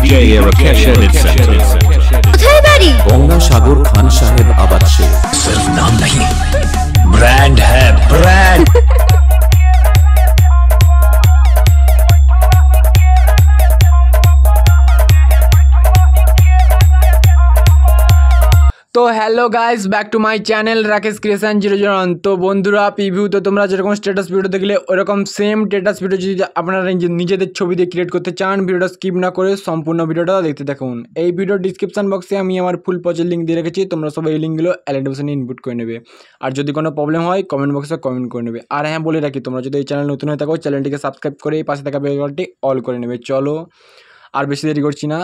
DJ Rakesh Edit Center. কোথায় বাড়ি? गंगा सागर खान साहेब आबाद से। सिर्फ नाम नहीं, ब्रांड है ब्रांड। तो hello guys back to my channel Rakesh creation 001। तो बंधुरा प्रिভিউ तो তোমরা যেরকম স্ট্যাটাস ভিডিও দেখলে ওরকম সেম স্ট্যাটাস ভিডিও যদি আপনারা নিজেদের ছবি দিয়ে ক্রিয়েট করতে চান, ভিডিওটা স্কিপ না করে সম্পূর্ণ ভিডিওটা দেখতে থাকুন। এই ভিডিওর ডিসক্রিপশন বক্সে আমি আমার ফুল পজের লিঙ্ক দিয়ে রেখেছি, তোমরা সবাই এই লিঙ্কগুলো অ্যালেন্ডেশনে ইনপুট করে নেবে। আর যদি কোনো প্রবলেম হয় কমেন্ট বক্সে কমেন্ট করে নেবে। আর হ্যাঁ বলে রাখি, তোমরা যদি এই চ্যানেল নতুন হয়ে থাকো চ্যানেলটিকে সাবস্ক্রাইব করে এই পাশে থাকা বেল আইকনটি অল করে নেবে। চলো আর বেশি দেরি করছি না,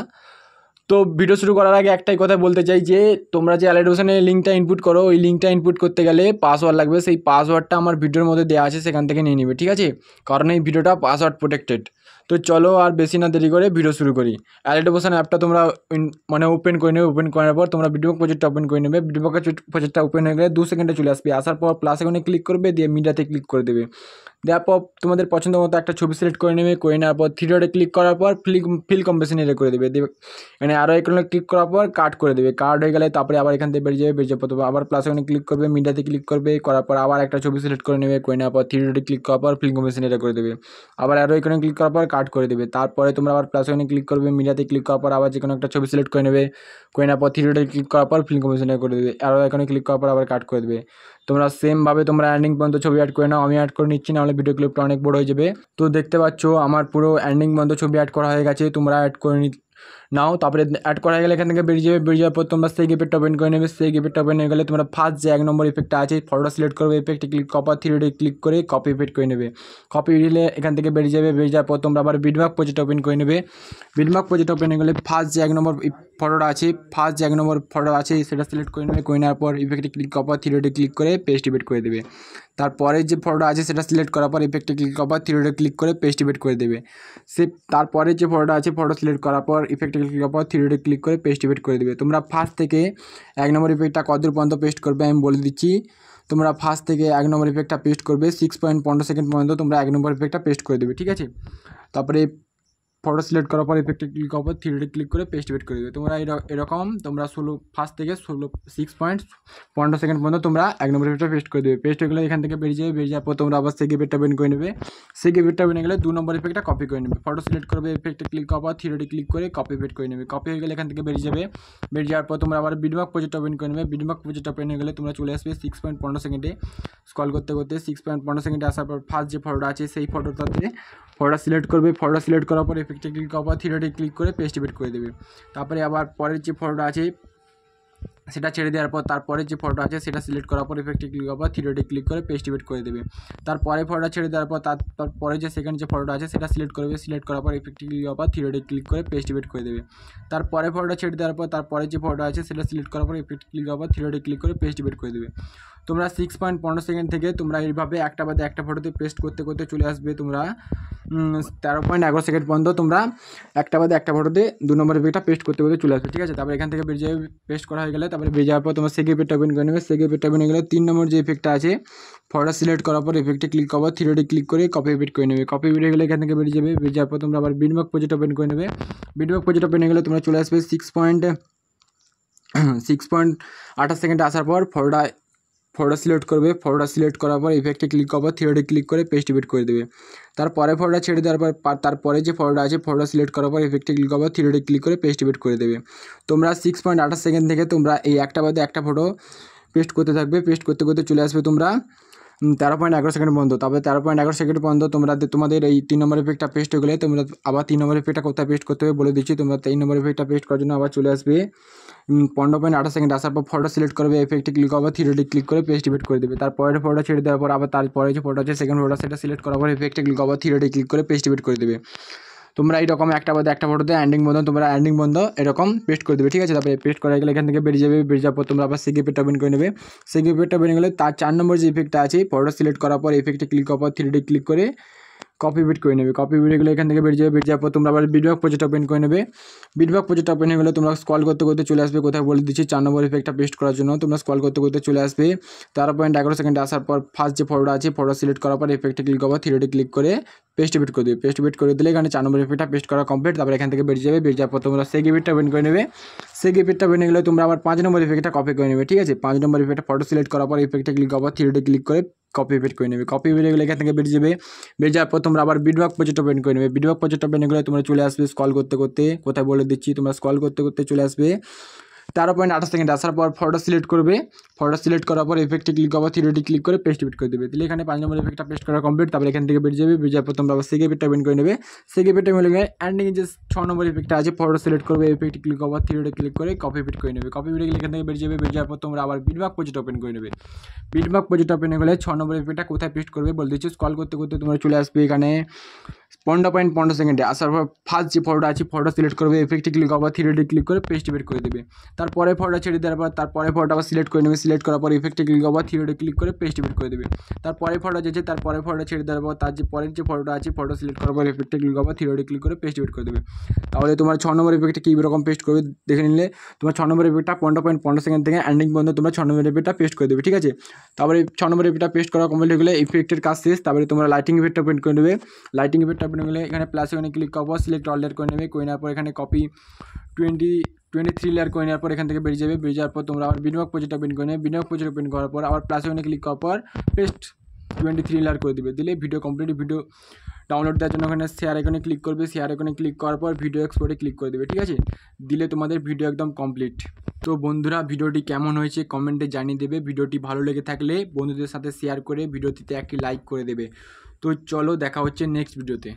তো ভিডিও শুরু করার আগে একটাই কথা বলতে চাই যে তোমরা যে অ্যালেডোশনে লিঙ্কটা ইনপুট করো, ওই লিঙ্কটা ইনপুট করতে গেলে পাসওয়ার্ড লাগবে। সেই পাসওয়ার্ডটা আমার ভিডিওর মধ্যে দেওয়া আছে, সেখান থেকে নিয়ে নেবে, ঠিক আছে? কারণ এই ভিডিওটা পাসওয়ার্ড প্রোটেক্টেড। তো চলো আর বেশি না দেরি করে ভিডিও শুরু করি। অ্যালেডোশন অ্যাপটা তোমরা ওপেন করে নেবে। ওপেন করার পর তোমরা ভিডিও প্রজেক্টটা ওপেন করে নেবে। ভিডিও প্রজেক্টটা ওপেন হয়ে গেলে 2 সেকেন্ডে চলে আসবে। আসার পর প্লাস আইকনে ক্লিক করবে, দিয়ে মিডিয়াতে ক্লিক করে দেবে। দেওয়ার পর তোমাদের পছন্দ মতো একটা ছবি সিলেক্ট করে নেবে। করে নেওয়ার পর 3 ডটে ক্লিক করার পর ফিল কম্পোজিশন এর করে দেবে। মানে আরও এখানে ক্লিক করার পর কাট করে দেবে। কাট হয়ে গেলে তারপরে আবার এখান থেকে বেরিয়ে যাবে। প্রথমে আবার প্লাস আইকনে ক্লিক করবে, মিডিয়াতে ক্লিক করবে। করার পর আবার একটা ছবি সিলেক্ট করে নেবে। করে নেওয়ার পর 3 ডটে ক্লিক করার পর ফিল কম্পোজিশন এর করে দেবে। আবার আরও এখানে ক্লিক করার পর কাট করে দেবে। তারপরে তোমরা আবার প্লাস আইকনে ক্লিক করবে, মিডিয়াতে ক্লিক করার পর আবার যে কোনো একটা ছবি সিলেক্ট করে নেবে। করে নেওয়ার পর 3 ডটে ক্লিক করার পর ফিল কম্পোজিশন এর করে দেবে। আরও এখানে ক্লিক করার পর আবার কাট করে দেবে। তোমরা সেমভাবে তোমরা এন্ডিং পর্যন্ত ছবি অ্যাড করে নাও। আমি অ্যাড করে নিচ্ছি, নাহলে ভিডিও ক্লিপটা অনেক বড় হয়ে যাবে। তো দেখতে পাচ্ছ আমার পুরো এন্ডিং পর্যন্ত ছবি অ্যাড করা হয়ে গেছে। তোমরা অ্যাড করে নাও। তারপরে অ্যাড করা হয়ে গেলে এখান থেকে বেরিয়ে যাবে। বেরিয়ে যাওয়ার পর তোমরা সেই গিফটটা ওপেন করে নেবে। সেই গিফটটা ওপেন হয়ে গেলে তোমরা ফার্স্ট যে 1 নম্বর ইফেক্টটা আছে ফটোটা সিলেক্ট করবে। ইফেক্টে ক্লিক করার 3 ডটে ক্লিক করে কপি ইফেক্ট করে নেবে। কপি দিলে এখান থেকে বেরিয়ে যাবে। বেরিয়ে যাওয়ার পর তোমরা আবার বিটমার্ক প্রজেক্ট ওপেন করে নেবে। বিটমার্ক প্রজেক্ট ওপেন হয়ে গেলে ফার্স্ট যে 1 নম্বর ফটোটা আছে সেটা সিলেক্ট করে নেবে। করে নেওয়ার পর ইফেক্টে ক্লিক করার 3 ডটে ক্লিক করে পেস্ট ইফেক্ট করে দেবে। তারপরে যে ফটোটা আছে সেটা সিলেক্ট করার পর ইফেক্টে ক্লিক করার 3 ডটে ক্লিক করে পেস্ট ইফেক্ট করে দেবে। তারপরে যে ফটোটা আছে ফটো সিলেক্ট করার পর ইফেক্টে ক্লিক করার পর 3 ডটে ক্লিক করে পেস্ট ইফেক্ট করে দেবে। তোমরা ফার্স্ট থেকে 1 নম্বর ইফেক্টটা কতদূর পর্যন্ত পেস্ট করবে আমি বলে দিচ্ছি। তোমরা ফার্স্ট থেকে 1 নম্বর ইফেক্টটা পেস্ট করবে 6.15 সেকেন্ড পর্যন্ত তোমরা 1 নম্বর ইফেক্টটা পেস্ট করে দেবে, ঠিক আছে? তারপরে ফটো সিলেক্ট করার পর ইফেক্টে ক্লিক করার পর 3 ডটে ক্লিক করে পেস্ট ইফেক্ট করে দেবে। তোমরা এরকম তোমরা ফার্স্ট থেকে 6.15 সেকেন্ড পর্যন্ত তোমরা 1 নম্বর ইফেক্টটা পেস্ট করে দেবে। পেস্ট হয়ে গেলে এখান থেকে বেরিয়ে যাবে। বেরিয়ে যাওয়ার পর তোমরা আবার সেই ইফেক্টটা বের করে নেবে। সেই ইফেক্টটা বের গেলে 2 নম্বর ইফেক্টটা কপি করে নেবে। ফটো সিলেক্ট করবে, ইফেক্টে ক্লিক করার পর 3 ডটে ক্লিক করে কপি ইফেক্ট করে নেবে। কপি হয়ে গেলে এখান থেকে বেরিয়ে যাবে। বেরিয়ে যাওয়ার পর তোমরা আবার বিটমার্ক প্রজেক্টটা ওপেন করে নেবে। বিটমার্ক প্রজেক্টটা ওপেন হয়ে গেলে তোমরা চলে আসবে 6.15 সেকেন্ডে। স্ক্রল করতে করতে 6.15 সেকেন্ডে আসার পর ফার্স্ট যে ফটোটা আছে সেই ফটোটা সিলেক্ট করবে। ফটোটা সিলেক্ট করার পর ইফেক্টে ক্লিক করার পর 3 ডটে ক্লিক করে পেস্ট ইফেক্ট করে দেবে। তারপরে আবার পরের যে ফটোটা আছে সেটা ছেড়ে দেওয়ার পর তারপরে যে ফটোটা আছে সেটা সিলেক্ট করার পর ইফেক্টে ক্লিক করার পর 3 ডটে ক্লিক করে পেস্ট ইফেক্ট করে দেবে। তারপরে ফটোটা ছেড়ে দেওয়ার পর তারপরে যে সেকেন্ড যে ফটোটা আছে সেটা সিলেক্ট করবে। সিলেক্ট করার পর ইফেক্টে ক্লিক করার পর 3 ডটে ক্লিক করে পেস্ট ইফেক্ট করে দেবে। তারপরে ফটোটা ছেড়ে দেওয়ার পর তারপরে যে ফটোটা আছে সেটা সিলেক্ট করার পর ইফেক্টে ক্লিক করার পর 3 ডটে ক্লিক করে পেস্ট ইফেক্ট করে দেবে। তোমরা 6.15 সেকেন্ড থেকে তোমরা এইভাবে একটা বাদে একটা ফটোতে পেস্ট করতে করতে চলে আসবে তোমরা 13.11 সেকেন্ড পর্যন্ত তোমরা একটা বাদে একটা ফটোতে 2 নম্বর ইফেক্টটা পেস্ট করতে করতে চলে আসবে, ঠিক আছে? তারপরে এখান থেকে বেরিয়ে যাবে। পেস্ট করা হয়ে গেলে তারপরে বেরিয়ে যাওয়ার পর তোমার সেই ইফেক্টটা ওপেন করে নেবে। সেই ইফেক্টটা ওপেন হয়ে গেলে 3 নম্বর যে ইফেক্টটা আছে ফটোটা সিলেক্ট করার পর ইফেক্টে ক্লিক করার 3 ডটে ক্লিক করে কপি ইফেক্ট করে নেবে। কপি ইফেক্ট হয়ে গেলে এখান থেকে বেরিয়ে যাবে। বেরিয়ে যাওয়ার পর তোমরা আবার বিটমার্ক প্রজেক্ট ওপেন করে নেবে। বিটমার্ক প্রজেক্ট ওপেন হয়ে গেলে তোমরা চলে আসবে 6.28 সেকেন্ডে আসার পর ফটোটা সিলেক্ট করবে। ফটোটা সিলেক্ট করার পর ইফেক্টে ক্লিক করার পর 3 ডটে ক্লিক করে পেস্ট ইফেক্ট করে দেবে। তারপরে ফটোটা ছেড়ে দেওয়ার পর তারপরে যে ফটোটা আছে ফটোটা সিলেক্ট করার পর ইফেক্টে ক্লিক করার পর 3 ডটে ক্লিক করে পেস্ট ইফেক্ট করে দেবে। তোমরা 6.28 সেকেন্ড থেকে তোমরা এই একটা বাদে একটা ফটো পেস্ট করতে থাকবে। পেস্ট করতে করতে চলে আসবে তোমরা 13.11 সেকেন্ড পর্যন্ত। তারপরে 13.11 সেকেন্ড পর্যন্ত তোমাদের এই 3 নম্বর ইফেক্টটা পেস্ট হয়ে গেলে তোমরা আবার 3 নম্বর ইফেক্টটা কোথায় পেস্ট করতে হবে বলে দিচ্ছি। তোমরা 3 নম্বর ইফেক্টটা পেস্ট করার জন্য আবার চলে আসবে 15.28 সেকেন্ড। আসার পর ফটো সিলেক্ট করবে, ইফেক্টে ক্লিক করবে, 3 ডটে ক্লিক করে পেস্ট ইফেক্ট করে দেবে। তারপরে ফটো ছেড়ে দেওয়ার পর আবার তারপরে যে ফটো আছে সেকেন্ড ফটো সেটা সিলেক্ট করার পর ইফেক্টে ক্লিক করবে, 3 ডটে ক্লিক করে পেস্ট ইফেক্ট করে দেবে। তোমরা এইরকম একটা বাদে একটা ফটোতে এন্ডিং বন্ধ এরকম পেস্ট করে দেবে, ঠিক আছে? তারপরে পেস্ট করা গেলে এখান থেকে বেরিয়ে যাবে। বেরিয়ে যাওয়ার পর তোমরা আবার সেই ইফেক্টটা ওপেন করে নেবে। সেই ইফেক্টটা ওপেন গেলে তার 4 নম্বর যে ইফেক্টটা আছে ফটো সিলেক্ট করার পর ইফেক্টে ক্লিক করার পর 3 ডটে ক্লিক করে কপি পেস্ট করে নেবে। কপি পেস্ট গেলে এখান থেকে বেরিয়ে যাবে। বেরিয়ে যাওয়ার পর তোমরা আবার বিটবক্স প্রজেক্ট ওপেন করে নেবে। বিটবক্স প্রজেক্ট ওপেন হয়ে গেলে তোমরা স্ক্রল করতে করতে চলে আসবে, কোথায় বলে দিচ্ছি 4 নম্বর ইফেক্টটা পেস্ট করার জন্য। তোমরা স্ক্রল করতে করতে চলে আসবে 13.11 সেকেন্ডে আসার পর ফার্স্ট যে ফটোটা আছে ফটো সিলেক্ট করার পর ইফেক্টে ক্লিক করবো, থ্রিডে ক্লিক করে পেস্ট ইফেক্ট করে দেবে। পেস্ট ইফেক্ট করে দিলে এখানে 4 নম্বর ইফেক্টটা পেস্ট করা কমপ্লিট। তারপর এখান থেকে বেরিয়ে যাবে। বেরিয়ে যাওয়ার পর তোমরা সেগ ইফেক্টটা ওপেন করে নেবে। সেগ ইফেক্টটা ওপেন গেলে তোমরা আবার 5 নম্বর ইফেক্টটা কপি করে নেবে, ঠিক আছে। 5 নম্বর ইফেক্টটা ফটো সিলেক্ট করার পর ইফেক্টে ক্লিক করবো, থ্রিডে ক্লিক করে কপি পেস্ট করে নেবে। কপি পেস্ট গেলে এখান থেকে বেরিয়ে যাবে। বেরিয়ে যাওয়ার পর তোমরা আবার বিটবক্স প্রজেক্ট ওপেন করে নেবে। বিটবক্স প্রজেক্ট ওপেন গেলে তোমরা চলে আসবে স্ক্রল করতে করতে, কোথায় বলে দিচ্ছি তোমরা স্ক্রল করতে করতে চলে আসবে 13.28 সেকেন্ড আসার পর ফটো সিলেক্ট করবে। ফটো সিলেক্ট করার পর ইফেক্টে ক্লিক করবো, থ্রিডি ক্লিক করে পেস্ট ইফেক্ট করে দেবে। তাহলে এখানে 5 নম্বর ইফেক্টটা পেস্ট করা কমপ্লিট। তারপর এখান থেকে বেরিয়ে যাবে। বেরিয়ে যাওয়ার পর তোমরা আবার সেগ ইফেক্টটা ওপেন করে নেবে। সেগ ইফেক্টটা মিলে গেলে এন্ডিং যে 6 নম্বর ইফেক্টটা আছে ফটো সিলেক্ট করবে, ইফেক্টে ক্লিক করবো, থ্রিডি ক্লিক করে কপি ইফেক্ট করে নেবে। কপি ইফেক্ট এখান থেকে বেরিয়ে যাবে। বেরিয়ে যাওয়ার পর তোমরা আবার বিটবক্স প্রজেক্ট ওপেন করে নেবে। বিটবক্স প্রজেক্ট ওপেন হয়ে গেলে 6 নম্বর ইফেক্টটা কোথায় পেস্ট করবে বলে দিচ্ছি। স্ক্রল করতে করতে তোমরা চলে আসবে এখানে 15.15 সেকেন্ডে আসার পর ফার্স্ট যে ফটোটা আছে ফটো সিলেক্ট করবে, ইফেক্টে ক্লিক করবো, থ্রিডি ক্লিক করে পেস্ট ইফেক্ট করে দেবে। তারপরে ফটোটা ছেড়ে দেওয়ার পর তারপরে ফটোটা আবার সিলেক্ট করে নেবে। সিলেক্ট করার পর ইফেক্টে ক্লিক করবো, থ্রিডি ক্লিক করে পেস্ট ইফেক্ট করে দেবে। তারপরে ফটো যেছে তারপরে ফটোটা ছেড়ে দেওয়ার পর তার যে পরের যে ফটোটা আছে ফটো সিলেক্ট করার পর ইফেক্টে ক্লিক করবো, থ্রিডি ক্লিক করে পেস্ট ইফেক্ট করে দেবে। তাহলে তোমার 6 নম্বর ইফেক্টে কী রকম পেস্ট করবে দেখে নিলে তোমার 6 নম্বর ইফেক্টটা 15.15 সেকেন্ড থেকে এন্ডিং পর্যন্ত তোমরা 6 নম্বর ইফেক্টটা পেস্ট করে দেবে, ঠিক আছে। তারপরে 6 নম্বর ইফেক্টটা পেস্ট করা কমপ্লিট হয়ে গেলে ইফেক্টের কাজ শেষ। তারপরে তোমরা লাইটিং ইফেক্টটা ওপেন করে নেবে। লাইটিং ইফেক্টটা ওপেন গেলে এখানে প্লাস ওখানে ক্লিক করবো, সিলেক্ট অল লেয়ার করে নেবে। করে নেওয়ার পর এখানে কপি 23 লেয়ার করে নেওয়ার পর এখান থেকে বেরিয়ে যাবে। বেরিয়ে যাওয়ার পর তোমরা আবার বিটবক্স প্রজেক্ট ওপেন করে নেবে। বিটবক্স প্রজেক্ট ওপেন করার পর আবার প্লাস ওখানে ক্লিক করার পর পেস্ট 23 লেয়ার করে দেবে। দিলে ভিডিও কমপ্লিট। ভিডিও ডাউনলোড দেওয়ার জন্য ওখানে শেয়ার আইকনে ক্লিক করবে। শেয়ার আইকনে ক্লিক করার পর ভিডিও এক্সপোর্টে ক্লিক করে দেবে, ঠিক আছে। দিলে তোমাদের ভিডিও একদম কমপ্লিট। তো বন্ধুরা ভিডিওটি কেমন হয়েছে কমেন্টে জানিয়ে দেবে। ভিডিওটি ভালো লেগে থাকলে বন্ধুদের সাথে শেয়ার করে ভিডিওটিতে একটি লাইক করে দেবে। তো চলো দেখা হচ্ছে নেক্সট ভিডিওতে।